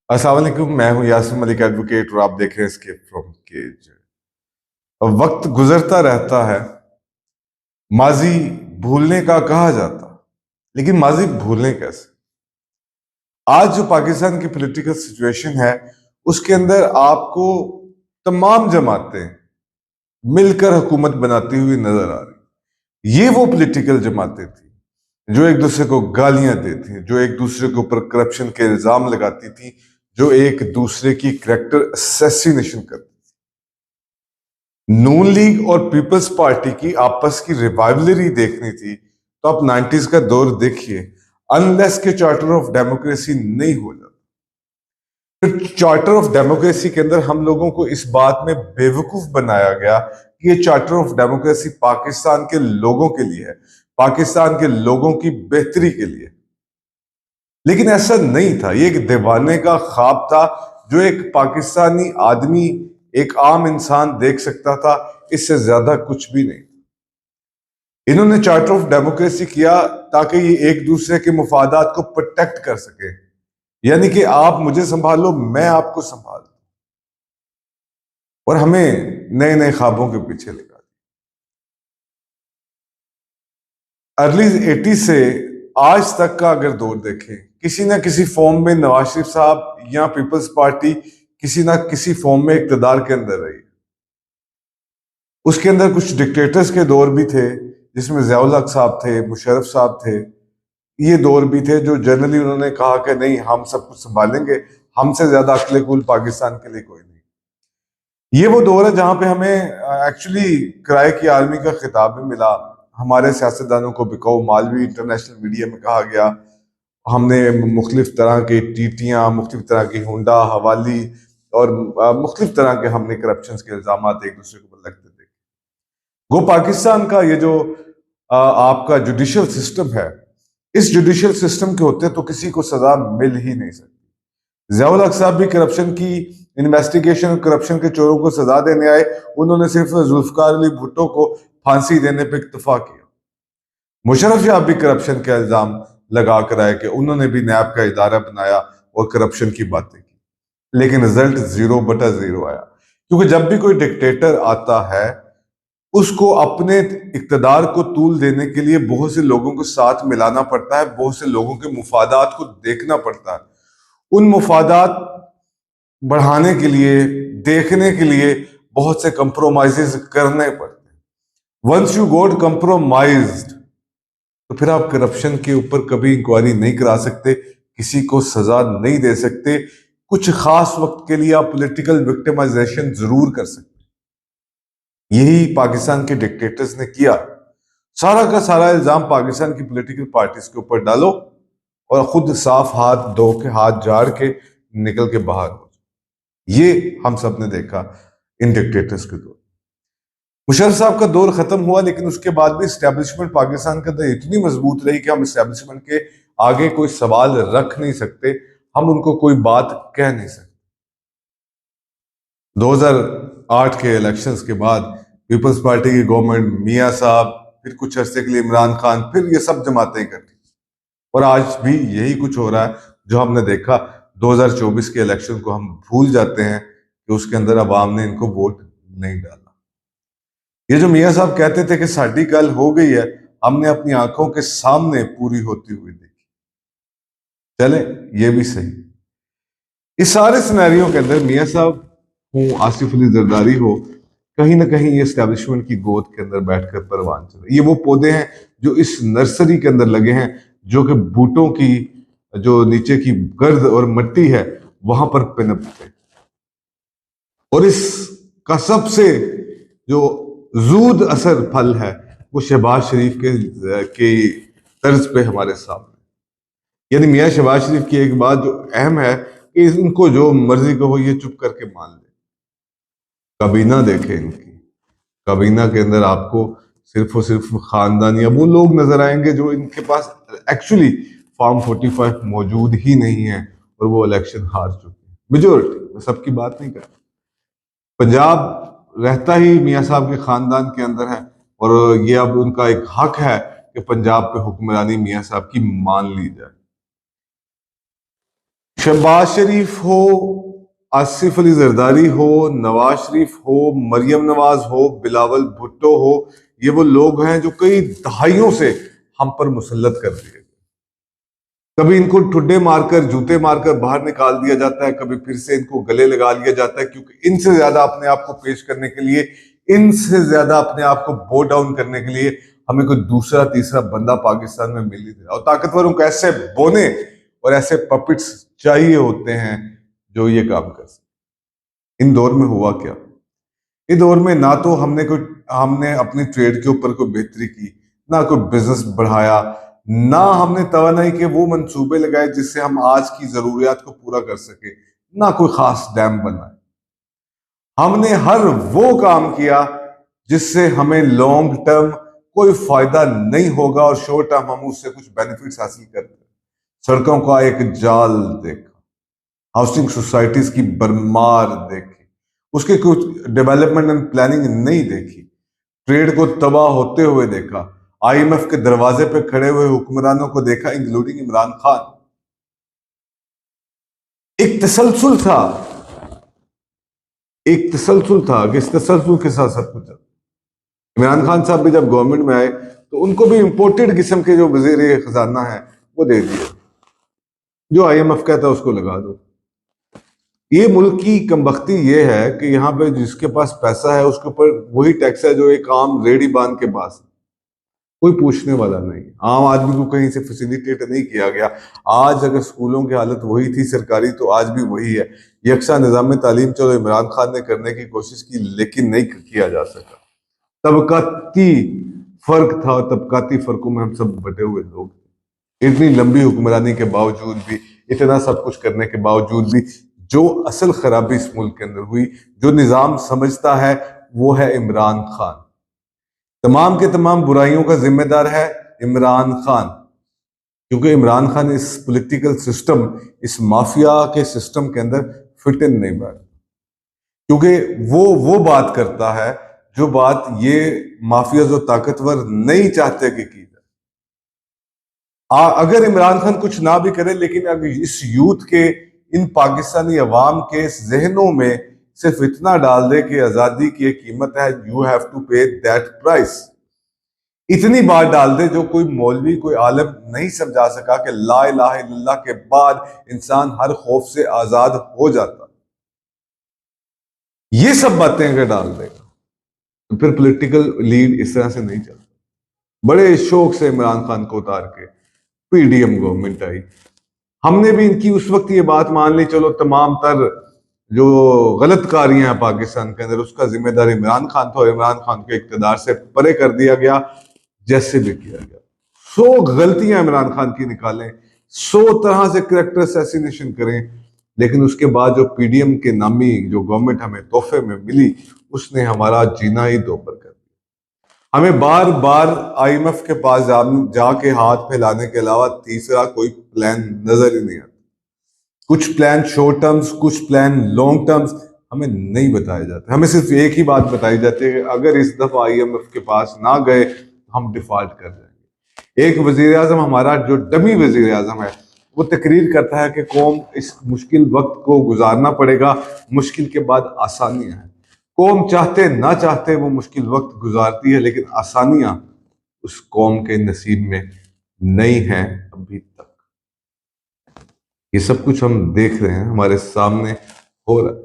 अस्सलाम वालेकुम। मैं हूं यासिर मलिक एडवोकेट और आप देख रहे हैं एस्केप फ्रॉम केज। वक्त गुजरता रहता है, माजी भूलने का कहा जाता, लेकिन माजी भूलने कैसे? आज जो पाकिस्तान की पॉलिटिकल सिचुएशन है उसके अंदर आपको तमाम जमातें मिलकर हुकूमत बनाती हुई नजर आ रही। ये वो पॉलिटिकल जमातें थी जो एक दूसरे को गालियां देती, जो एक दूसरे के ऊपर करप्शन के इल्जाम लगाती थी, जो एक दूसरे की करैक्टर असैसिनेशन करती। नून लीग और पीपल्स पार्टी की आपस की रिवाइवलरी देखनी थी तो आप 90s का दौर देखिए। अनलेस के चार्टर ऑफ डेमोक्रेसी नहीं हो जाता, फिर चार्टर ऑफ डेमोक्रेसी के अंदर हम लोगों को इस बात में बेवकूफ बनाया गया कि ये चार्टर ऑफ डेमोक्रेसी पाकिस्तान के लोगों के लिए है, पाकिस्तान के लोगों की बेहतरी के लिए। लेकिन ऐसा नहीं था, ये एक दीवाने का ख्वाब था जो एक पाकिस्तानी आदमी, एक आम इंसान देख सकता था। इससे ज्यादा कुछ भी नहीं। इन्होंने चार्टर ऑफ डेमोक्रेसी किया ताकि ये एक दूसरे के मुफादात को प्रोटेक्ट कर सके, यानी कि आप मुझे संभालो, मैं आपको संभाल, और हमें नए नए ख्वाबों के पीछे लगा दिया। अर्ली 80 से आज तक का अगर दौर देखें, किसी ना किसी फॉर्म में नवाज शरीफ साहब या पीपल्स पार्टी किसी ना किसी फॉर्म में इक्तदार के अंदर रही। उसके अंदर कुछ डिक्टेटर्स के दौर भी थे जिसमें ज़िया-उल हक साहब थे, मुशर्रफ साहब थे। ये दौर भी थे जो जनरली उन्होंने कहा कि नहीं, हम सब कुछ संभालेंगे, हमसे ज्यादा अक्ल कुल पाकिस्तान के लिए कोई नहीं। ये वो दौर है जहां पे हमें एक्चुअली किराए की आर्मी का खिताब भी मिला। हमारे सियासतदानों को बिकाऊ माल भी इंटरनेशनल मीडिया में कहा गया। हमने मुख्तलिफ तरह की टीटियां, मुख्तलिफ तरह की हुंडा हवाली और मुख्तलिफ तरह के हमने करप्शन के इल्जाम एक दूसरे के ऊपर लगते थे। गो पाकिस्तान का ये जो आपका जुडिशल सिस्टम है, इस जुडिशियल सिस्टम के होते तो किसी को सजा मिल ही नहीं सकती। ज़िया-उल हक साहब भी करप्शन की इन्वेस्टिगेशन और करप्शन के चोरों को सजा देने आए, उन्होंने सिर्फ जुल्फकार अली भुट्टो को फांसी देने पर इत्तफा किया। मुशर्रफ साहब भी करप्शन का इल्जाम लगा कर आए कि उन्होंने भी नैब का इदारा बनाया और करप्शन की बातें की, लेकिन रिजल्ट 0/0 आया। क्योंकि जब भी कोई डिक्टेटर आता है उसको अपने इक्तदार को तूल देने के लिए बहुत से लोगों को साथ मिलाना पड़ता है, बहुत से लोगों के मुफादात को देखना पड़ता है। उन मुफादात बढ़ाने के लिए, देखने के लिए बहुत से कंप्रोमाइजेस करने पड़ते हैं। वंस यू गोट कंप्रोमाइज्ड तो फिर आप करप्शन के ऊपर कभी इंक्वायरी नहीं करा सकते, किसी को सजा नहीं दे सकते। कुछ खास वक्त के लिए आप पॉलिटिकल विक्टिमाइजेशन जरूर कर सकते। यही पाकिस्तान के डिक्टेटर्स ने किया। सारा का सारा इल्जाम पाकिस्तान की पॉलिटिकल पार्टीज के ऊपर डालो और खुद साफ हाथ धो के, हाथ झाड़ के निकल के बाहर हो जाओ। ये हम सब ने देखा इन डिक्टेटर्स के दौर। मुशर्रफ साहब का दौर खत्म हुआ, लेकिन उसके बाद भी इस्टेब्लिशमेंट पाकिस्तान के अंदर इतनी मजबूत रही कि हम इस्टेब्लिशमेंट के आगे कोई सवाल रख नहीं सकते, हम उनको कोई बात कह नहीं सकते। 2008 के इलेक्शंस के बाद पीपल्स पार्टी की गवर्नमेंट, मियां साहब, फिर कुछ अरसे के लिए इमरान खान, फिर ये सब जमातें इकट्ठी, और आज भी यही कुछ हो रहा है जो हमने देखा। 2024 के इलेक्शन को हम भूल जाते हैं कि उसके अंदर अवाम ने इनको वोट नहीं डाला। ये जो मियां साहब कहते थे कि साड़ी गल हो गई है, हमने अपनी आंखों के सामने पूरी होती हुई देखी। चले, ये भी सही। इस सारे सिनेरियो के अंदर मियां साहब हो, आसिफ अली जरदारी हो, कहीं ना कहीं ये एस्टेब्लिशमेंट की गोद के अंदर बैठकर परवान चले। ये वो पौधे हैं जो इस नर्सरी के अंदर लगे हैं, जो कि बूटों की जो नीचे की गर्द और मिट्टी है वहां पर पनपते। और इसका सबसे जो जूद असर फल है वो शहबाज शरीफ के तर्ज पे हमारे सामने। यानी मियां शहबाज शरीफ की एक बात जो अहम है कि इनको जो मर्जी कहो ये चुप करके मान ले। काबीना देखे इनकी, काबीना के अंदर आपको सिर्फ और सिर्फ खानदान या वो लोग नजर आएंगे जो इनके पास एक्चुअली फॉर्म 45 मौजूद ही नहीं है और वो इलेक्शन हार चुके हैं। मेजोरिटी, मैं सबकी बात नहीं कर रहा। पंजाब रहता ही मियां साहब के खानदान के अंदर है और ये अब उनका एक हक है कि पंजाब पे हुक्मरानी मियां साहब की मान ली जाए। शहबाज शरीफ हो, आसिफ अली जरदारी हो, नवाज शरीफ हो, मरियम नवाज हो, बिलावल भुट्टो हो, ये वो लोग हैं जो कई दहाइयों से हम पर मुसल्लत कर दिए। कभी इनको ठुड्डे मारकर, जूते मारकर बाहर निकाल दिया जाता है, कभी फिर से इनको गले लगा लिया जाता है, क्योंकि इनसे ज्यादा अपने आप को पेश करने के लिए, इनसे ज्यादा अपने आप को बो डाउन करने के लिए हमें कोई दूसरा तीसरा बंदा पाकिस्तान में मिल नहीं रहा। और ताकतवरों को ऐसे बोने और ऐसे पपिट्स चाहिए होते हैं जो ये काम कर सकते। इन दौर में हुआ क्या? इस दौर में ना तो हमने अपनी ट्रेड के ऊपर कोई बेहतरी की, ना कोई बिजनेस बढ़ाया, ना हमने तवानाई के वो मंसूबे लगाए जिससे हम आज की जरूरियात को पूरा कर सके, ना कोई खास डैम बनाए। हमने हर वो काम किया जिससे हमें लॉन्ग टर्म कोई फायदा नहीं होगा और शॉर्ट टर्म हम उससे कुछ बेनिफिट्स हासिल करते। सड़कों का एक जाल देखा, हाउसिंग सोसाइटीज की बरमार देखी, उसकी कुछ डेवलपमेंट एंड प्लानिंग नहीं देखी, ट्रेड को तबाह होते हुए देखा, आईएमएफ के दरवाजे पे खड़े हुए हुक्मरानों को देखा, इंक्लूडिंग इमरान खान। एक तसलसल था, कि इस तसलसल के साथ सब कुछ। इमरान खान साहब भी जब गवर्नमेंट में आए तो उनको भी इंपोर्टेड किस्म के जो वजीर खजाना है वो दे दिए, जो आईएमएफ कहता है उसको लगा दो। ये मुल्क की कमबख्ती ये है कि यहाँ पे जिसके पास पैसा है उसके ऊपर वही टैक्स है जो एक आम रेडी बांध के पास है, कोई पूछने वाला नहीं। आम आदमी को कहीं से फैसिलिटेट नहीं किया गया। आज अगर स्कूलों की हालत वही थी सरकारी, तो आज भी वही है। यकसा निज़ाम तालीम चलो इमरान खान ने करने की कोशिश की, लेकिन नहीं किया जा सका। तबकाती फर्क था, और तबकाती फर्कों में हम सब बटे हुए लोग थे। इतनी लंबी हुक्मरानी के बावजूद भी, इतना सब कुछ करने के बावजूद भी, जो असल खराबी इस मुल्क के अंदर हुई, जो निज़ाम समझता है, वो है इमरान खान। तमाम के तमाम बुराइयों का जिम्मेदार है इमरान खान, क्योंकि इमरान खान इस पॉलिटिकल सिस्टम, इस माफिया के सिस्टम के अंदर फिट इन नहीं बैठता, क्योंकि वो बात करता है जो बात ये माफिया जो ताकतवर नहीं चाहते कि की जाए। अगर इमरान खान कुछ ना भी करे, लेकिन अगर इस यूथ के, इन पाकिस्तानी अवाम के जहनों में सिर्फ इतना डाल दे कि आजादी की एक कीमत है, यू हैव टू पे दैट प्राइस, इतनी बात डाल दे जो कोई मौलवी, कोई आलिम नहीं समझा सका कि ला इलाहा इल्लल्लाह के बाद इंसान हर खौफ से आजाद हो जाता। ये सब बातें अगर डाल देगा तो फिर पॉलिटिकल लीड इस तरह से नहीं चलता। बड़े शौक से इमरान खान को उतार के पीडीएम गवर्नमेंट आई। हमने भी इनकी उस वक्त ये बात मान ली, चलो तमाम तर जो गलत कारियां हैं पाकिस्तान के अंदर उसका जिम्मेदार इमरान खान था, और इमरान खान को इक्तदार से परे कर दिया गया, जैसे भी किया गया। 100 गलतियां इमरान खान की निकालें, 100 तरह से कैरेक्टर असैसिनेशन करें, लेकिन उसके बाद जो पीडीएम के नामी जो गवर्नमेंट हमें तोहफे में मिली, उसने हमारा जीना ही दोबर कर दिया। हमें बार बार आईएमएफ के पास जाके हाथ फैलाने के अलावा तीसरा कोई प्लान नजर ही नहीं आता। कुछ प्लान शॉर्ट टर्म्स, कुछ प्लान लॉन्ग टर्म्स हमें नहीं बताए जाते। हमें सिर्फ एक ही बात बताई जाती है कि अगर इस दफा आईएमएफ के पास ना गए तो हम डिफॉल्ट कर जाएंगे। एक वजीर आजम हमारा जो डमी वजीर आजम है, वो तकरीर करता है कि कौम इस मुश्किल वक्त को गुजारना पड़ेगा, मुश्किल के बाद आसानियां हैं। कौम चाहते ना चाहते वो मुश्किल वक्त गुजारती है, लेकिन आसानियां उस कौम के नसीब में नहीं है अभी तक। ये सब कुछ हम देख रहे हैं, हमारे सामने हो रहा है।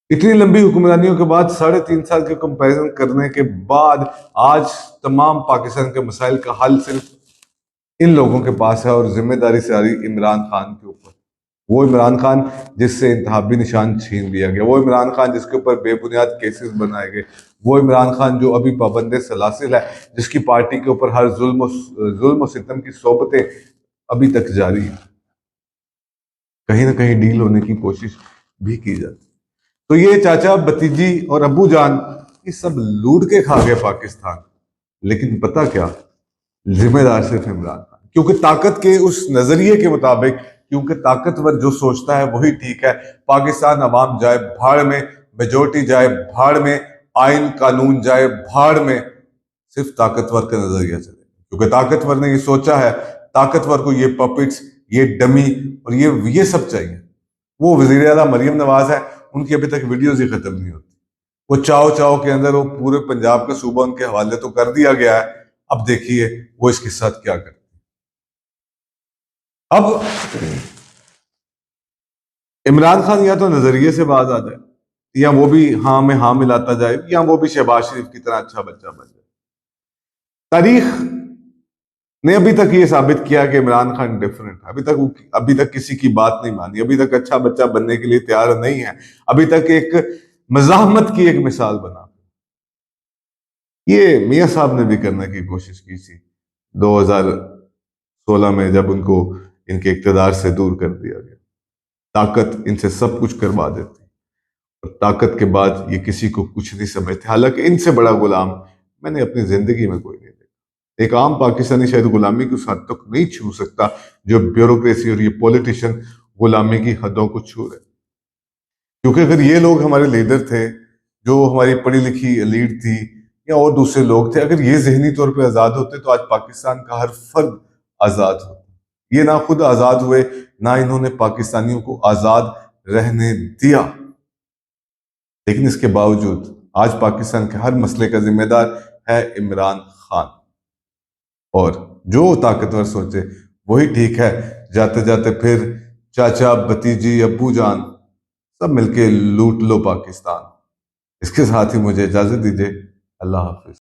इतनी लंबी हुक्मरानियों के बाद, 3.5 साल के कंपैरिजन करने के बाद, आज तमाम पाकिस्तान के मसाइल का हल सिर्फ इन लोगों के पास है, और जिम्मेदारी सारी इमरान खान के ऊपर। वो इमरान खान जिससे इंतखाबी निशान छीन लिया गया, वो इमरान खान जिसके ऊपर बेबुनियाद केसेस बनाए गए, वो इमरान खान जो अभी पाबंदे सलासिल है, जिसकी पार्टी के ऊपर हर जुल्म सितम की सोबतें अभी तक जारी है। कहीं ना कहीं डील होने की कोशिश भी की जाती। तो ये चाचा, भतीजी और अबू जान ये सब लूट के खा गए पाकिस्तान, लेकिन पता क्या, जिम्मेदार सिर्फ इमरान खान, क्योंकि ताकत के उस नजरिए के मुताबिक, क्योंकि ताकतवर जो सोचता है वही ठीक है। पाकिस्तान अवाम जाए भाड़ में, मेजोरिटी जाए भाड़ में, आइन कानून जाए भाड़ में, सिर्फ ताकतवर का नजरिया चले, क्योंकि ताकतवर ने ये सोचा है, ताकतवर को ये पपिट्स, ये डमी और ये सब चाहिए। वो वजीर आला मरियम नवाज है, उनकी अभी तक वीडियोज ही खत्म नहीं होती। वो चाव चाव के अंदर वो पूरे पंजाब का सूबा उनके हवाले तो कर दिया गया है, अब देखिए वो इसके साथ क्या करते। अब इमरान खान या तो नजरिए से बाज आ जाए, या वो भी हाँ में हाँ मिलाता जाए, या वो भी शहबाज शरीफ की तरह अच्छा बच्चा बन जाए। तारीख ने अभी तक ये साबित किया कि इमरान खान डिफरेंट है। अभी तक किसी की बात नहीं मानी, अभी तक अच्छा बच्चा बनने के लिए तैयार नहीं है, अभी तक एक मजाहमत की एक मिसाल बना। ये मियां साहब ने भी करने की कोशिश की थी 2016 में, जब उनको इनके इक्तदार से दूर कर दिया गया। ताकत इनसे सब कुछ करवा देती, और ताकत के बाद ये किसी को कुछ नहीं समझते। हालांकि इनसे बड़ा गुलाम मैंने अपनी जिंदगी में कोई नहीं देखा। एक आम पाकिस्तानी शायद गुलामी की उस हद तक नहीं छू सकता जो ब्यूरोक्रेसी और ये पॉलिटिशियन गुलामी की हदों को छू रहे। क्योंकि अगर ये लोग हमारे लीडर थे, जो हमारी पढ़ी लिखी लीड थी, या और दूसरे लोग थे, अगर ये जहनी तौर पे आजाद होते तो आज पाकिस्तान का हर फर्द आजाद होता। ये ना खुद आजाद हुए, ना इन्होंने पाकिस्तानियों को आजाद रहने दिया। लेकिन इसके बावजूद आज पाकिस्तान के हर मसले का जिम्मेदार है इमरान खान। और जो ताकतवर सोचे वही ठीक है। जाते जाते फिर चाचा, भतीजी, अब्बू जान सब मिलके लूट लो पाकिस्तान। इसके साथ ही मुझे इजाजत दीजिए। अल्लाह हाफिज।